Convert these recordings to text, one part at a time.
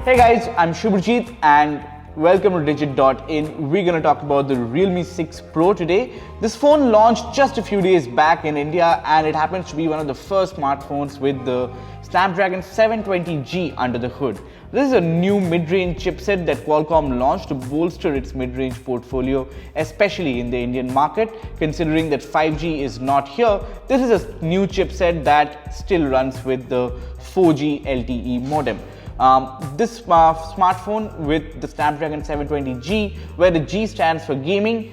Hey guys, I'm Shubhajit and welcome to Digit.in. We're going to talk about the Realme 6 Pro today. This phone launched just a few days back in India and it happens to be one of the first smartphones with the Snapdragon 720G under the hood. This is a new mid-range chipset that Qualcomm launched to bolster its mid-range portfolio, especially in the Indian market. Considering that 5G is not here, this is a new chipset that still runs with the 4G LTE modem. This smartphone with the Snapdragon 720G, where the G stands for gaming,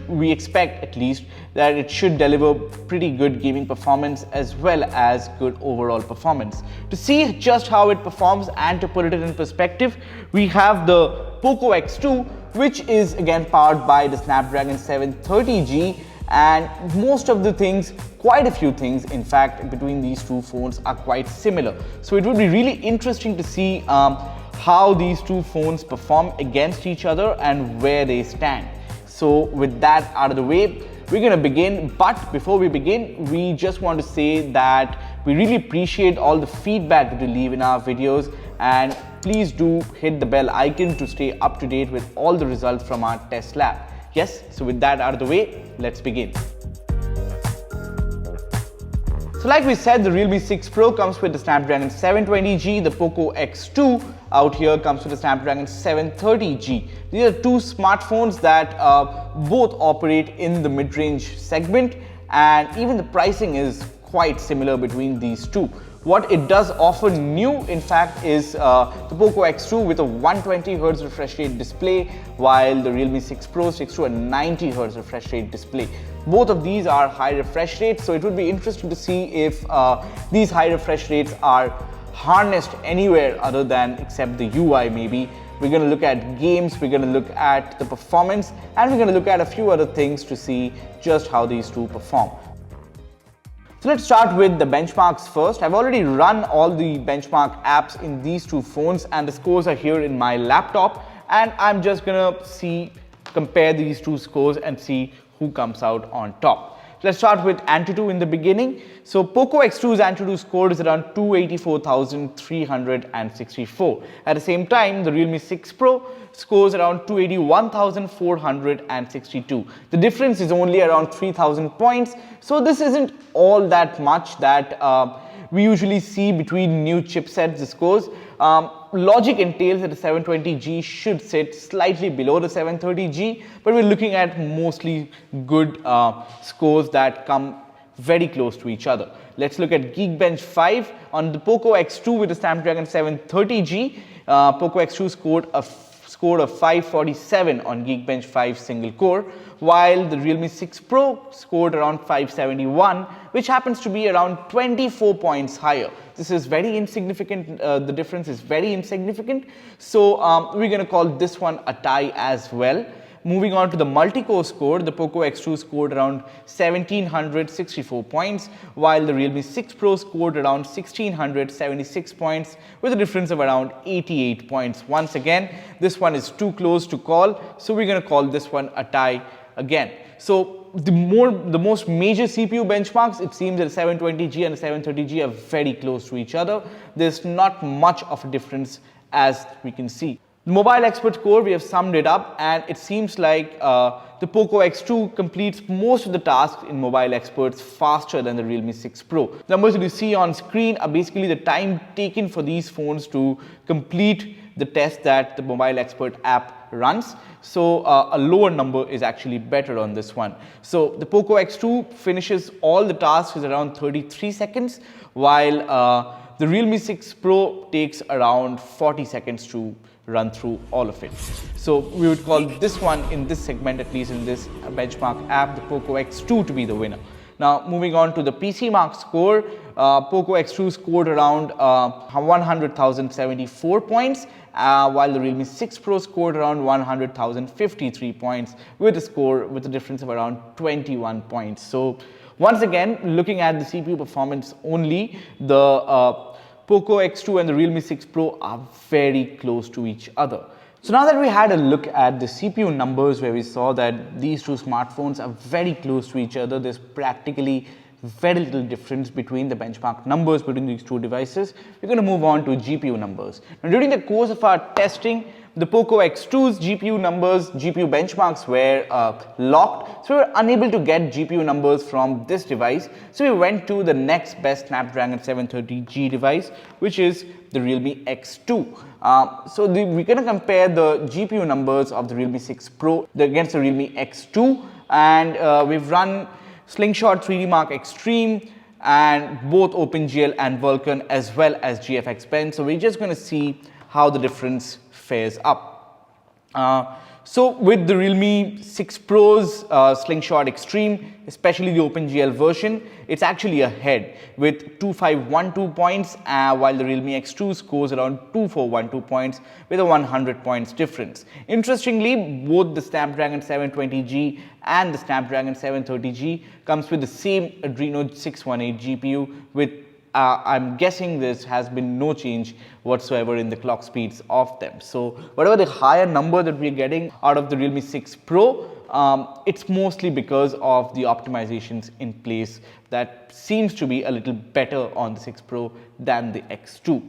we expect at least that it should deliver pretty good gaming performance as well as good overall performance. To see just how it performs and to put it in perspective, we have the Poco X2, which is again powered by the Snapdragon 730G, and most of the things, quite a few things in fact, between these two phones are quite similar. So it would be really interesting to see how these two phones perform against each other and where they stand. So with that out of the way, we're going to begin. But before we begin, we just want to say that we really appreciate all the feedback that you leave in our videos, and please do hit the bell icon to stay up to date with all the results from our test lab. Yes, so with that out of the way, let's begin. So like we said, the Realme 6 Pro comes with the Snapdragon 720G, the Poco X2 out here comes with the Snapdragon 730G. These are two smartphones that both operate in the mid-range segment, and even the pricing is quite similar between these two. What it does offer new, in fact, is the Poco X2 with a 120Hz refresh rate display, while the Realme 6 Pro sticks to a 90Hz refresh rate display. Both of these are high refresh rates, so it would be interesting to see if these high refresh rates are harnessed anywhere other than except the UI maybe. We're going to look at games, we're going to look at the performance, and we're going to look at a few other things to see just how these two perform. So let's start with the benchmarks first. I've already run all the benchmark apps in these two phones and the scores are here in my laptop, and I'm just gonna compare these two scores and see who comes out on top. Let's start with Antutu in the beginning. So Poco X2's Antutu score is around 284,364. At the same time, the Realme 6 Pro scores around 281,462. The difference is only around 3,000 points. So this isn't all that much that we usually see between new chipsets, the scores. Logic entails that the 720G should sit slightly below the 730G, but we're looking at mostly good scores that come very close to each other. Let's look at Geekbench 5 on the Poco X2 with the Snapdragon 730G. Poco X2 scored a score of 547 on Geekbench 5 single core, while the Realme 6 Pro scored around 571, which happens to be around 24 points higher. This is very insignificant, the difference is very insignificant, so we're going to call this one a tie as well. Moving on to the multi-core score, the Poco X2 scored around 1,764 points, while the Realme 6 Pro scored around 1,676 points, with a difference of around 88 points. Once again, this one is too close to call, so we're going to call this one a tie again. So the most major CPU benchmarks, it seems that the 720G and the 730G are very close to each other. There's not much of a difference as we can see. The mobile expert score, we have summed it up, and it seems like the Poco X2 completes most of the tasks in mobile experts faster than the Realme 6 Pro. The numbers that you see on screen are basically the time taken for these phones to complete the test that the mobile expert app runs. So a lower number is actually better on this one. So the Poco X2 finishes all the tasks in around 33 seconds, while the Realme 6 Pro takes around 40 seconds to run through all of it. So we would call this one, in this segment, at least in this benchmark app, the Poco X2 to be the winner. Now moving on to the PC Mark score, Poco X2 scored around 100,074 points, while the Realme 6 Pro scored around 100,053 points with a difference of around 21 points. So once again, looking at the CPU performance only, the Poco X2 and the Realme 6 Pro are very close to each other. So now that we had a look at the CPU numbers, where we saw that these two smartphones are very close to each other, there's practically very little difference between the benchmark numbers between these two devices. We're going to move on to GPU numbers. Now, during the course of our testing, the Poco X2's GPU numbers, GPU benchmarks were locked, so we were unable to get GPU numbers from this device. So we went to the next best Snapdragon 730G device, which is the Realme X2. We're going to compare the GPU numbers of the Realme 6 Pro against the Realme X2, and we've run Slingshot 3D Mark Extreme and both OpenGL and Vulkan as well as GFX Bench. So we're just going to see how the difference fares up. So with the Realme 6 Pro's Slingshot Extreme, especially the OpenGL version, it's actually ahead with 2512 points, while the Realme X2 scores around 2412 points with a 100 points difference. Interestingly, both the Snapdragon 720G and the Snapdragon 730G comes with the same Adreno 618 GPU with I'm guessing this has been no change whatsoever in the clock speeds of them. So whatever the higher number that we're getting out of the Realme 6 Pro, it's mostly because of the optimizations in place that seems to be a little better on the 6 Pro than the X2.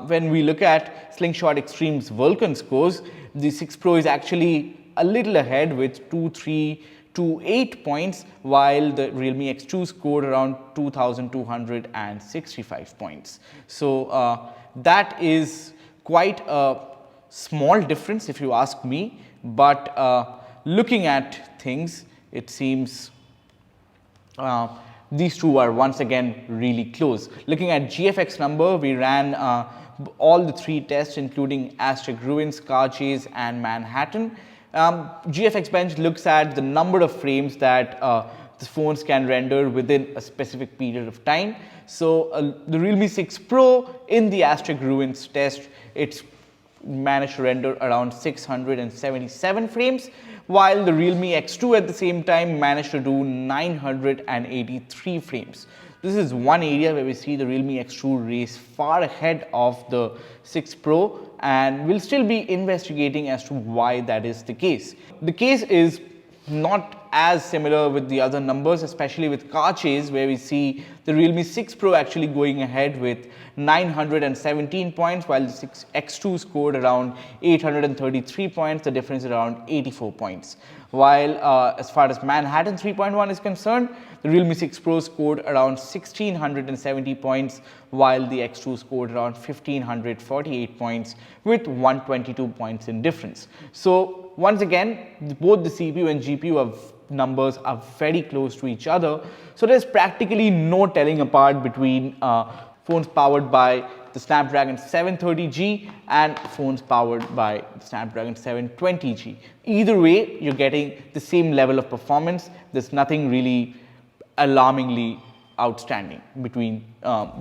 When we look at Slingshot Extreme's Vulkan scores, the 6 Pro is actually a little ahead with 2328 points, while the Realme X2 scored around 2265 points. So that is quite a small difference if you ask me, but looking at things, it seems these two are once again really close. Looking at GFX number, we ran all the three tests including Aztec Ruins, Car Chase and Manhattan. GFX Bench looks at the number of frames that the phones can render within a specific period of time. So the Realme 6 Pro in the Aztec Ruins test, it's managed to render around 677 frames, while the Realme X2 at the same time managed to do 983 frames. This is one area where we see the Realme X2 race far ahead of the 6 Pro, and we'll still be investigating as to why that is the case. The case is not as similar with the other numbers, especially with Car Chase, where we see the Realme 6 Pro actually going ahead with 917 points, while the X2 scored around 833 points. The difference is around 84 points. While as far as Manhattan 3.1 is concerned, the Realme 6 Pro scored around 1670 points, while the X2 scored around 1548 points with 122 points in difference. So once again, both the CPU and GPU numbers are very close to each other. So there's practically no telling apart between phones powered by the Snapdragon 730G and phones powered by the Snapdragon 720G. Either way, you're getting the same level of performance. There's nothing really alarmingly outstanding between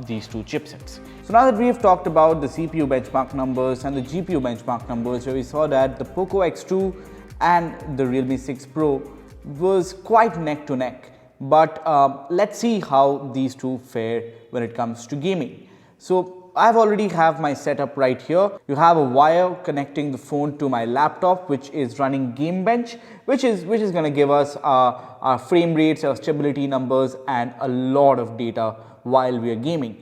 these two chipsets. So now that we have talked about the CPU benchmark numbers and the GPU benchmark numbers, where we saw that the Poco X2 and the Realme 6 Pro was quite neck to neck, but let's see how these two fare when it comes to gaming. So I've already have my setup right here. You have a wire connecting the phone to my laptop, which is running Game Bench, which is going to give us our frame rates, our stability numbers, and a lot of data while we are gaming.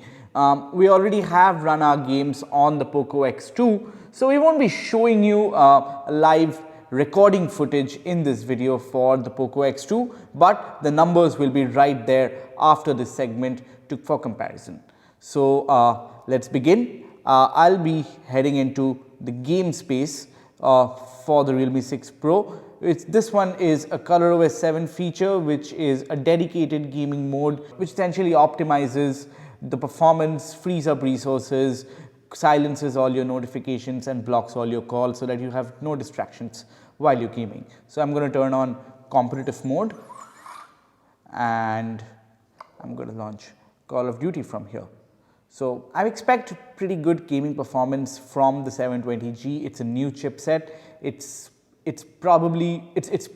We already have run our games on the Poco X2, so we won't be showing you live recording footage in this video for the Poco X2, but the numbers will be right there after this segment for comparison. So let's begin. I'll be heading into the game space for the Realme 6 Pro. This one is a ColorOS 7 feature, which is a dedicated gaming mode which essentially optimizes the performance, frees up resources, silences all your notifications and blocks all your calls so that you have no distractions while you're gaming. So I'm going to turn on competitive mode and I'm going to launch Call of Duty from here. So I expect pretty good gaming performance from the 720G. It's a new chipset. It's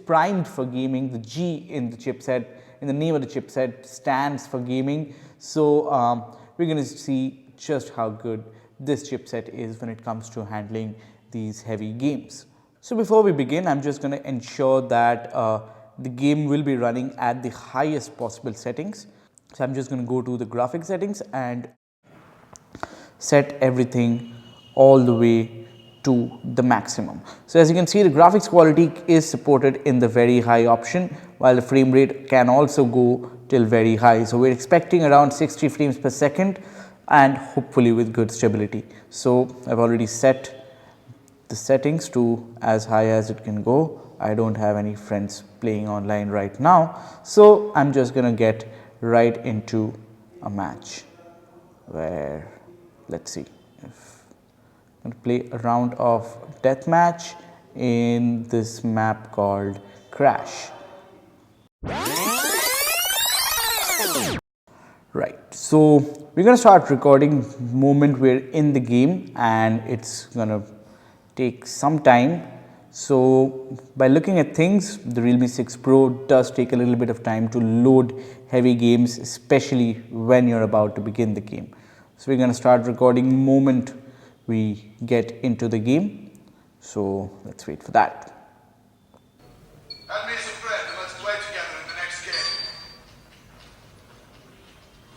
primed for gaming. The G in the chipset, in the name of the chipset, stands for gaming. So we're going to see just how good this chipset is when it comes to handling these heavy games. So before we begin, I'm just going to ensure that the game will be running at the highest possible settings. So I'm just going to go to the graphics settings and set everything all the way to the maximum. So as you can see, the graphics quality is supported in the very high option, while the frame rate can also go till very high. So we're expecting around 60 frames per second and hopefully with good stability. So I've already set the settings to as high as it can go. I don't have any friends playing online right now, so I'm just gonna get right into a match where, let's see, if I'm gonna play a round of deathmatch in this map called Crash. Right, so we're gonna start recording moment we're in the game, and it's gonna take some time. So by looking at things, the Realme 6 Pro does take a little bit of time to load heavy games, especially when you're about to begin the game. So we're going to start recording moment we get into the game. So let's wait for that. Add me as a friend and let's play together in the next game.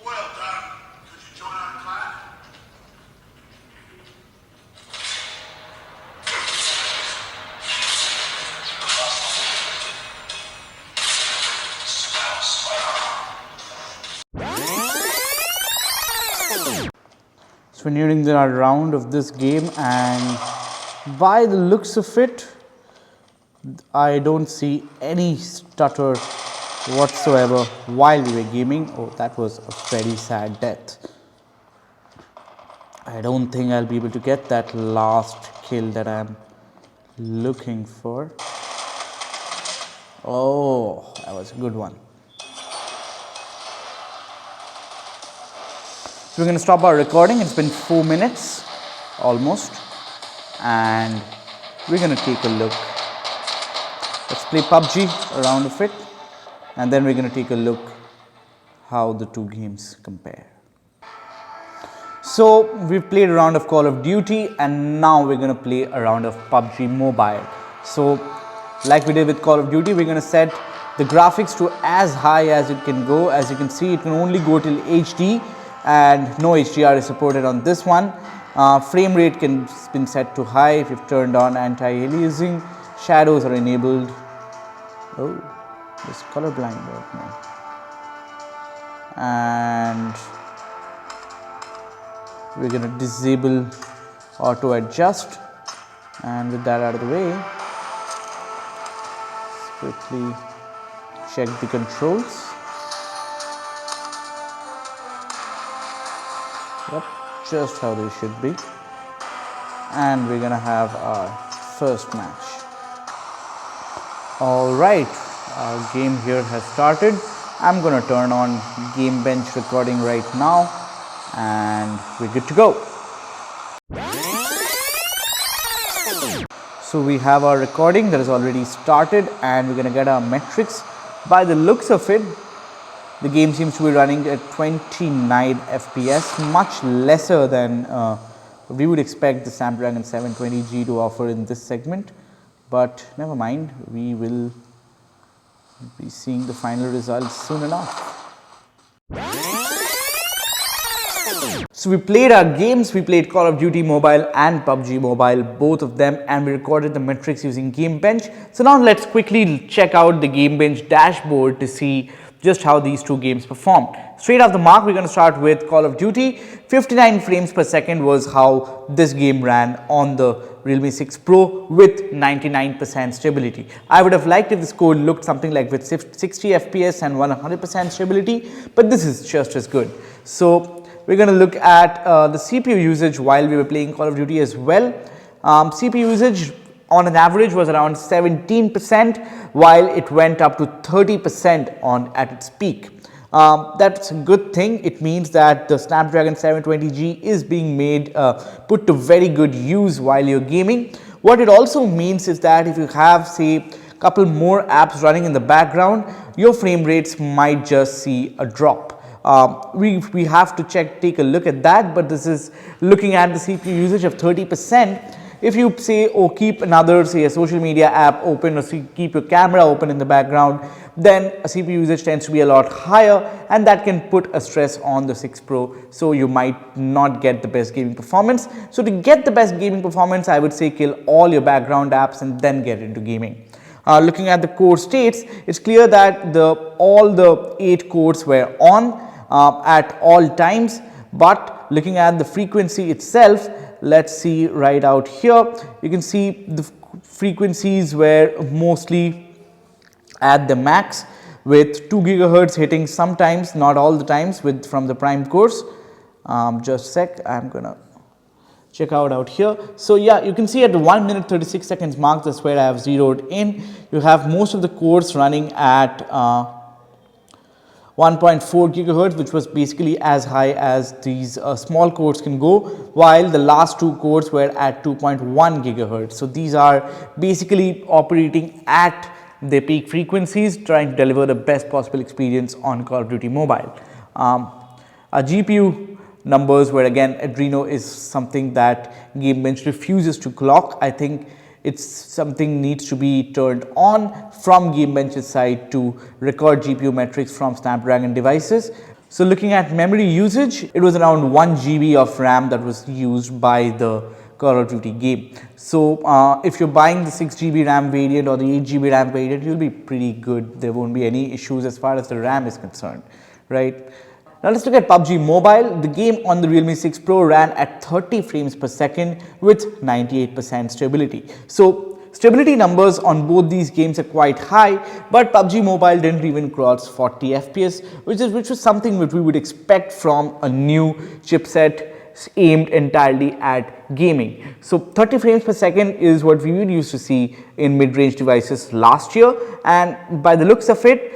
Well done. Could you join our clan? So we're nearing the round of this game, and by the looks of it, I don't see any stutter whatsoever while we were gaming. Oh, that was a very sad death. I don't think I'll be able to get that last kill that I'm looking for. Oh, that was a good one. So we're going to stop our recording. It's been 4 minutes almost, and we're going to take a look. Let's play PUBG, a round of it, and then we're going to take a look how the two games compare. So we've played a round of Call of Duty, and now we're going to play a round of PUBG Mobile. So like we did with Call of Duty, we're going to set the graphics to as high as it can go. As you can see, it can only go till HD, and no HDR is supported on this one. Frame rate can been set to high if you've turned on anti-aliasing. Shadows are enabled. Oh, this colorblind right now. And we're going to disable auto adjust, and with that out of the way, let's quickly check the controls. Yep, just how they should be, and we're gonna have our first match. Alright, our game here has started. I'm gonna turn on game bench recording right now, and we're good to go. So we have our recording that has already started, and we're gonna get our metrics. By the looks of it, the game seems to be running at 29 FPS, much lesser than we would expect the Snapdragon 720G to offer in this segment. But never mind, we will be seeing the final results soon enough. So we played our games. We played Call of Duty Mobile and PUBG Mobile, both of them, and we recorded the metrics using Game Bench. So now let's quickly check out the Game Bench dashboard to see just how these two games performed. Straight off the mark, we're going to start with Call of Duty. 59 frames per second was how this game ran on the Realme 6 Pro with 99% stability. I would have liked if the score looked something like with 60 FPS and 100% stability, but this is just as good. So we're going to look at the CPU usage while we were playing Call of Duty as well. CPU usage on an average was around 17%, while it went up to 30% at its peak. That's a good thing. It means that the Snapdragon 720G is being put to very good use while you're gaming. What it also means is that if you have, say, a couple more apps running in the background, your frame rates might just see a drop. We have to take a look at that, but this is looking at the CPU usage of 30%. If you say, oh, keep another, say a social media app open, or keep your camera open in the background, then a CPU usage tends to be a lot higher, and that can put a stress on the 6 Pro, so you might not get the best gaming performance. So to get the best gaming performance, I would say kill all your background apps and then get into gaming. Looking at the core states, it's clear that all the 8 cores were on at all times, but looking at the frequency itself, let's see right out here, you can see the frequencies were mostly at the max, with 2 gigahertz hitting sometimes, not all the times, from the prime cores. Just a sec, I'm gonna check out here. So yeah, you can see at the 1 minute 36 seconds mark, that's where I have zeroed in. You have most of the cores running at 1.4 gigahertz, which was basically as high as these small cores can go, while the last 2 cores were at 2.1 gigahertz. So these are basically operating at their peak frequencies, trying to deliver the best possible experience on Call of Duty Mobile. Our GPU numbers where again Adreno is something that Gamebench refuses to clock. I think it's something needs to be turned on from Gamebench's side to record GPU metrics from Snapdragon devices. So looking at memory usage, it was around 1 GB of RAM that was used by the Call of Duty game. So if you're buying the 6 GB RAM variant or the 8 GB RAM variant, you'll be pretty good. There won't be any issues as far as the RAM is concerned, right? Now let's look at PUBG Mobile. The game on the Realme 6 Pro ran at 30 frames per second with 98% stability. So stability numbers on both these games are quite high, but PUBG Mobile didn't even cross 40 FPS, which was something which we would expect from a new chipset aimed entirely at gaming. So 30 frames per second is what we used to see in mid-range devices last year, and by the looks of it,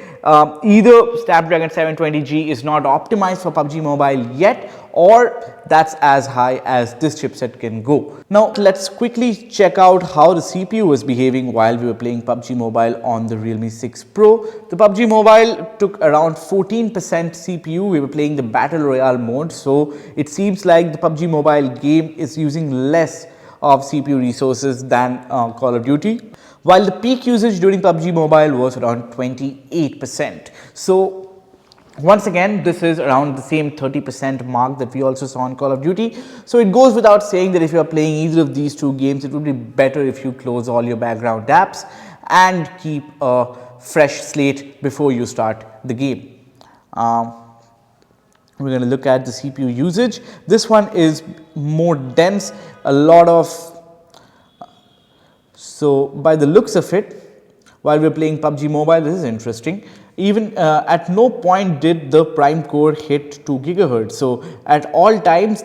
either Snapdragon 720G is not optimized for PUBG Mobile yet, or that's as high as this chipset can go. Now let's quickly check out how the CPU was behaving while we were playing PUBG Mobile on the Realme 6 Pro. The PUBG Mobile took around 14% CPU. We were playing the Battle Royale mode, so it seems like the PUBG Mobile game is using less of CPU resources than Call of Duty, while the peak usage during PUBG Mobile was around 28%. So once again, this is around the same 30% mark that we also saw on Call of Duty. So it goes without saying that if you are playing either of these two games, it would be better if you close all your background apps and keep a fresh slate before you start the game. We're going to look at the CPU usage. This one is more dense, a lot of, so by the looks of it, while we're playing PUBG Mobile, this is interesting. Even at no point did the prime core hit 2 gigahertz. So at all times,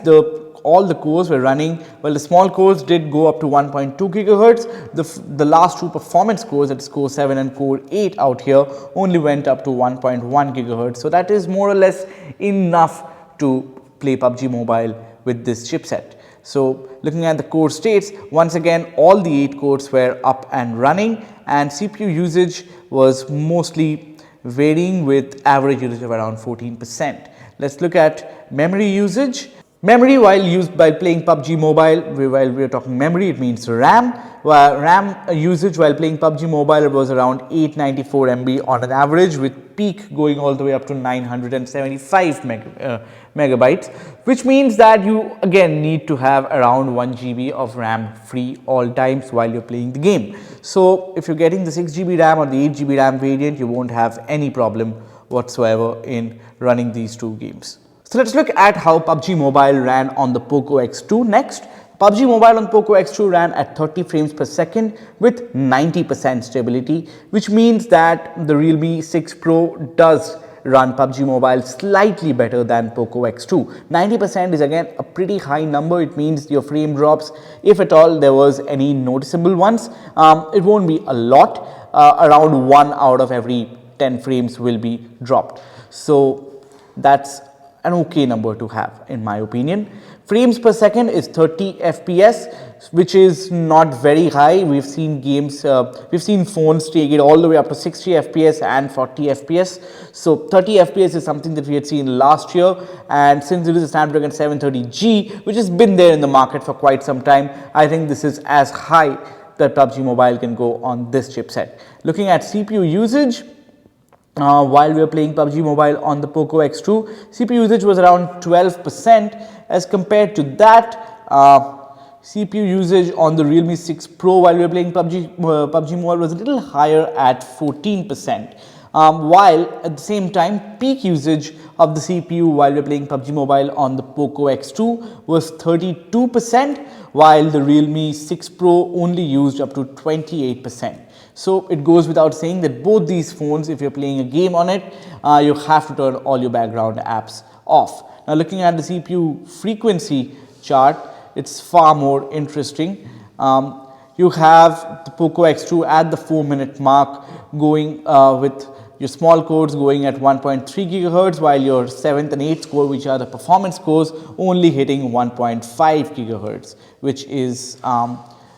all the cores were running. Well, the small cores did go up to 1.2 gigahertz. The last 2 performance cores, that's Core 7 and Core 8 out here, only went up to 1.1 gigahertz. So that is more or less enough to play PUBG Mobile with this chipset. So looking at the core states, once again, all the 8 cores were up and running, and CPU usage was mostly varying with average usage of around 14%. Let's look at memory usage. Memory, while used by playing PUBG Mobile, while we are talking memory, it means RAM. While RAM usage while playing PUBG Mobile was around 894 MB on an average, with peak going all the way up to 975 megabytes, which means that you again need to have around 1 GB of RAM free all times while you're playing the game. So if you're getting the 6 GB RAM or the 8 GB RAM variant, you won't have any problem whatsoever in running these two games. So let's look at how PUBG Mobile ran on the Poco X2 next. PUBG Mobile on Poco X2 ran at 30 frames per second with 90% stability, which means that the Realme 6 Pro does run PUBG Mobile slightly better than Poco X2. 90% is again a pretty high number. It means your frame drops, if at all there was any noticeable ones, it won't be a lot. Around 1 out of every 10 frames will be dropped. So that's an okay number to have in my opinion. Frames per second is 30 FPS, which is not very high. We've seen games, we've seen phones take it all the way up to 60 FPS and 40 FPS. So 30 FPS is something that we had seen last year, and since it is a Snapdragon 730G, which has been there in the market for quite some time, I think this is as high that PUBG Mobile can go on this chipset. Looking at CPU usage, while we were playing PUBG Mobile on the Poco X2, CPU usage was around 12%. As compared to that, CPU usage on the Realme 6 Pro while we were playing PUBG Mobile was a little higher at 14%. While at the same time, peak usage of the CPU while we were playing PUBG Mobile on the Poco X2 was 32%, while the Realme 6 Pro only used up to 28%. So it goes without saying that both these phones, if you're playing a game on it, you have to turn all your background apps off. Now looking at the CPU frequency chart, it's far more interesting. You have the Poco X2 at the 4-minute mark going with your small cores going at 1.3 gigahertz, while your 7th and 8th core, which are the performance cores, only hitting 1.5 gigahertz, which is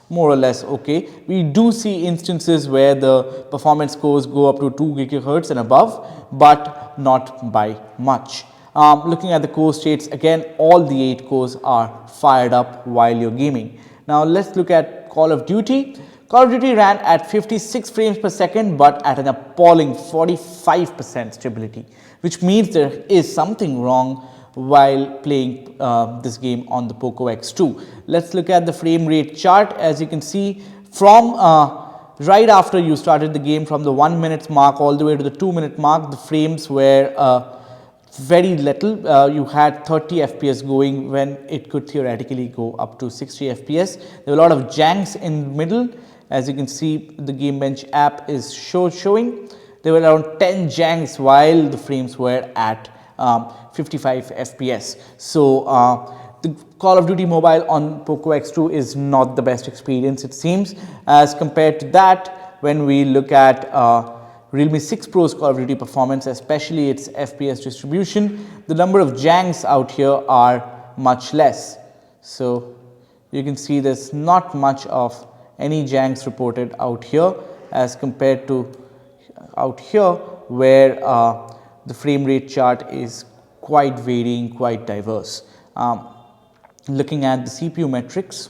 more or less okay. We do see instances where the performance cores go up to 2 gigahertz and above, but not by much. Looking at the core states, again, all the 8 cores are fired up while you're gaming. Now let's look at Call of Duty. Call of Duty ran at 56 frames per second, but at an appalling 45% stability, which means there is something wrong while playing this game on the Poco X2. Let's look at the frame rate chart. As you can see, from right after you started the game, from the 1 minute mark all the way to the 2 minute mark, the frames were very little. You had 30 FPS going when it could theoretically go up to 60 FPS. There were a lot of janks in the middle. As you can see, the Game Bench app is showing. There were around 10 janks while the frames were at 55 FPS. So the Call of Duty Mobile on Poco X2 is not the best experience, it seems. As compared to that, when we look at Realme 6 Pro's Call of Duty performance, especially its FPS distribution, the number of janks out here are much less. So you can see there's not much of any janks reported out here as compared to out here, where the frame rate chart is quite varying, quite diverse. Looking at the CPU metrics.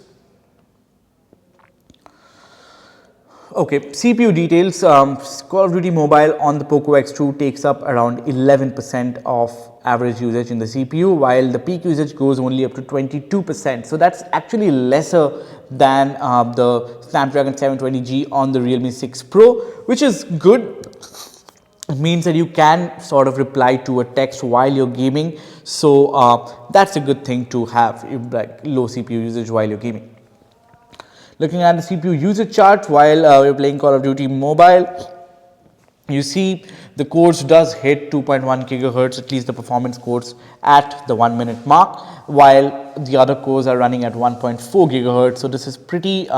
Okay, CPU details. Call of Duty Mobile on the Poco X2 takes up around 11% of average usage in the CPU, while the peak usage goes only up to 22%. So that's actually lesser than the Snapdragon 720G on the Realme 6 Pro, which is good. It means that you can sort of reply to a text while you're gaming. So that's a good thing to have, like low CPU usage while you're gaming. Looking at the CPU usage chart while you're playing Call of Duty Mobile, you see the cores does hit 2.1 gigahertz, at least the performance cores at the 1 minute mark, while the other cores are running at 1.4 gigahertz. So this is pretty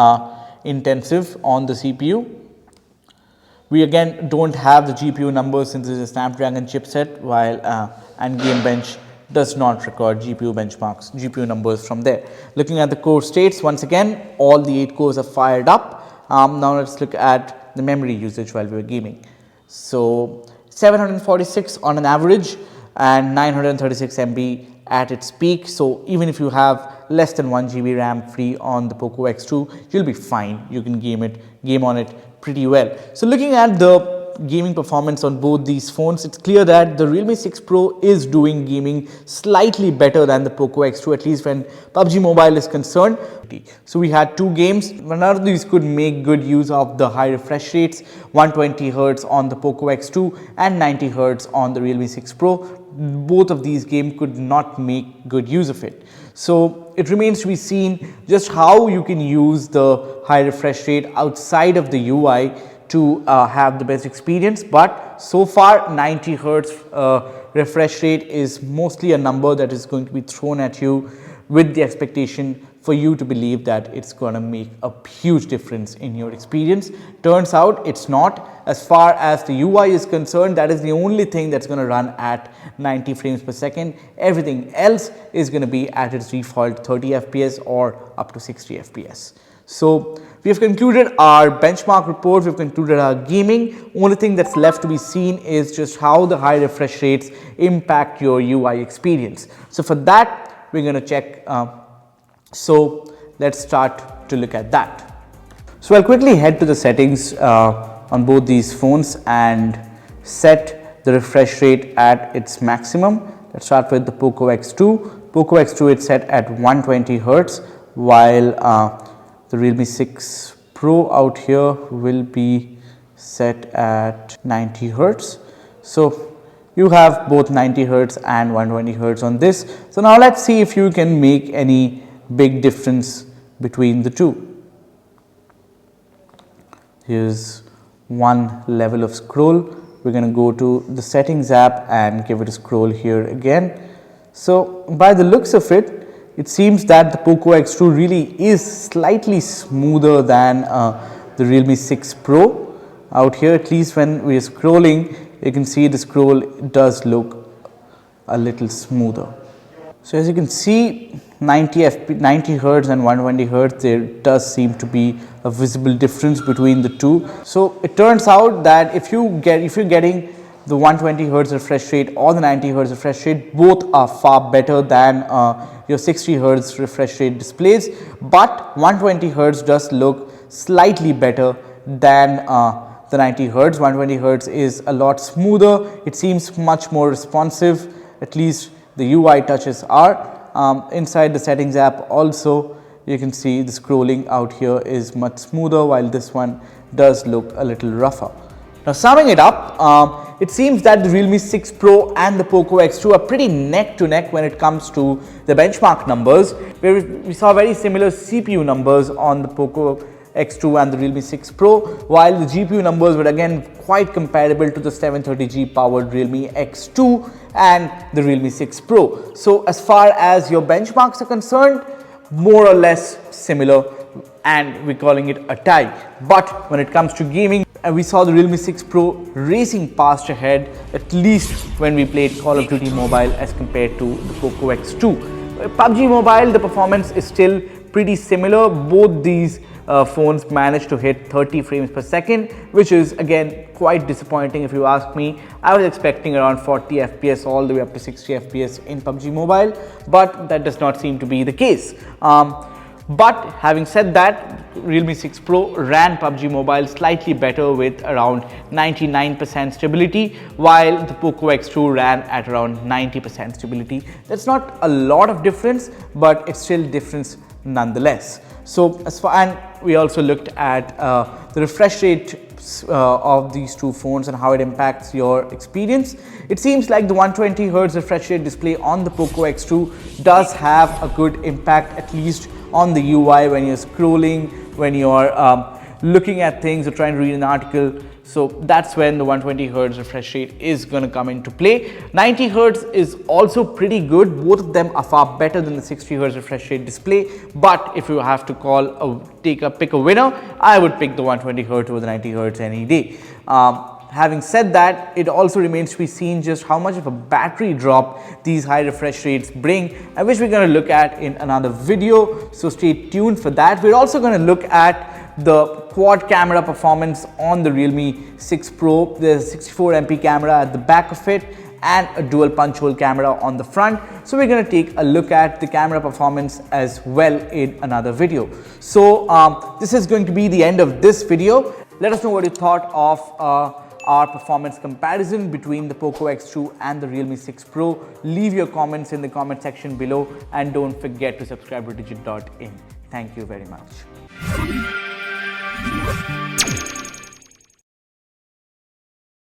intensive on the CPU. We again don't have the GPU numbers since it's a Snapdragon chipset, while and Game Bench does not record GPU benchmarks, GPU numbers from there. Looking at the core states, once again, all the 8 cores are fired up. Now let's look at the memory usage while we were gaming. So 746 on an average and 936 MB at its peak. So even if you have less than 1 GB RAM free on the Poco X2, you'll be fine. You can game on it pretty well. So looking at the gaming performance on both these phones, it's clear that the Realme 6 Pro is doing gaming slightly better than the Poco X2, at least when PUBG Mobile is concerned. So we had 2 games. None of these could make good use of the high refresh rates, 120 Hz on the Poco X2 and 90 Hz on the Realme 6 Pro. Both of these games could not make good use of it. So it remains to be seen just how you can use the high refresh rate outside of the UI to have the best experience. But so far 90 Hz refresh rate is mostly a number that is going to be thrown at you with the expectation for you to believe that it's going to make a huge difference in your experience. Turns out it's not. As far as the UI is concerned, that is the only thing that's going to run at 90 frames per second. Everything else is going to be at its default 30 FPS or up to 60 FPS. So we have concluded our benchmark report, we've concluded our gaming. Only thing that's left to be seen is just how the high refresh rates impact your UI experience. So for that, we're going to check. So let's start to look at that. So I'll quickly head to the settings on both these phones and set the refresh rate at its maximum. Let's start with the Poco X2. Poco X2 it's set at 120 Hz, while the Realme 6 Pro out here will be set at 90 Hz. So you have both 90 Hz and 120 Hz on this. So now let's see if you can make any big difference between the two. Here's one level of scroll. We're going to go to the settings app and give it a scroll here again. So by the looks of it, it seems that the Poco X2 really is slightly smoother than the Realme 6 Pro. Out here, at least when we are scrolling, you can see the scroll does look a little smoother. So as you can see, 90 Hz and 120 Hz, there does seem to be a visible difference between the two. So it turns out that if you're getting the 120 Hz refresh rate or the 90 Hz refresh rate, both are far better than your 60 Hz refresh rate displays, but 120 Hz does look slightly better than the 90 Hz. 120 Hz is a lot smoother. It seems much more responsive, at least the UI touches are. Inside the settings app also, you can see the scrolling out here is much smoother, while this one does look a little rougher. Now summing it up, it seems that the Realme 6 Pro and the Poco X2 are pretty neck to neck when it comes to the benchmark numbers, where we saw very similar CPU numbers on the Poco X2 and the Realme 6 Pro, while the GPU numbers were again quite comparable to the 730G powered Realme X2 and the Realme 6 Pro. So as far as your benchmarks are concerned, more or less similar, and we're calling it a tie. But when it comes to gaming, we saw the Realme 6 Pro racing past ahead, at least when we played Call of Duty Mobile as compared to the Poco X2. PUBG Mobile, the performance is still pretty similar. Both these phones managed to hit 30 frames per second, which is again quite disappointing if you ask me. I was expecting around 40 FPS all the way up to 60 FPS in PUBG Mobile, but that does not seem to be the case. But having said that, Realme 6 Pro ran PUBG Mobile slightly better with around 99% stability, while the Poco X2 ran at around 90% stability. That's not a lot of difference, but it's still difference nonetheless. So and we also looked at the refresh rate of these two phones and how it impacts your experience. It seems like the 120 Hz refresh rate display on the Poco X2 does have a good impact, at least on the UI when you're scrolling, when you're looking at things or trying to read an article. So that's when the 120 Hz refresh rate is going to come into play. 90 Hz is also pretty good. Both of them are far better than the 60 Hz refresh rate display. But if you have to pick a winner, I would pick the 120 Hz over the 90 Hz any day. Having said that, it also remains to be seen just how much of a battery drop these high refresh rates bring, which we're going to look at in another video. So stay tuned for that. We're also going to look at the quad camera performance on the Realme 6 Pro. There's a 64MP camera at the back of it and a dual punch hole camera on the front. So we're going to take a look at the camera performance as well in another video. So this is going to be the end of this video. Let us know what you thought of our performance comparison between the Poco X2 and the Realme 6 Pro. Leave your comments in the comment section below and don't forget to subscribe to Digit.in. Thank you very much.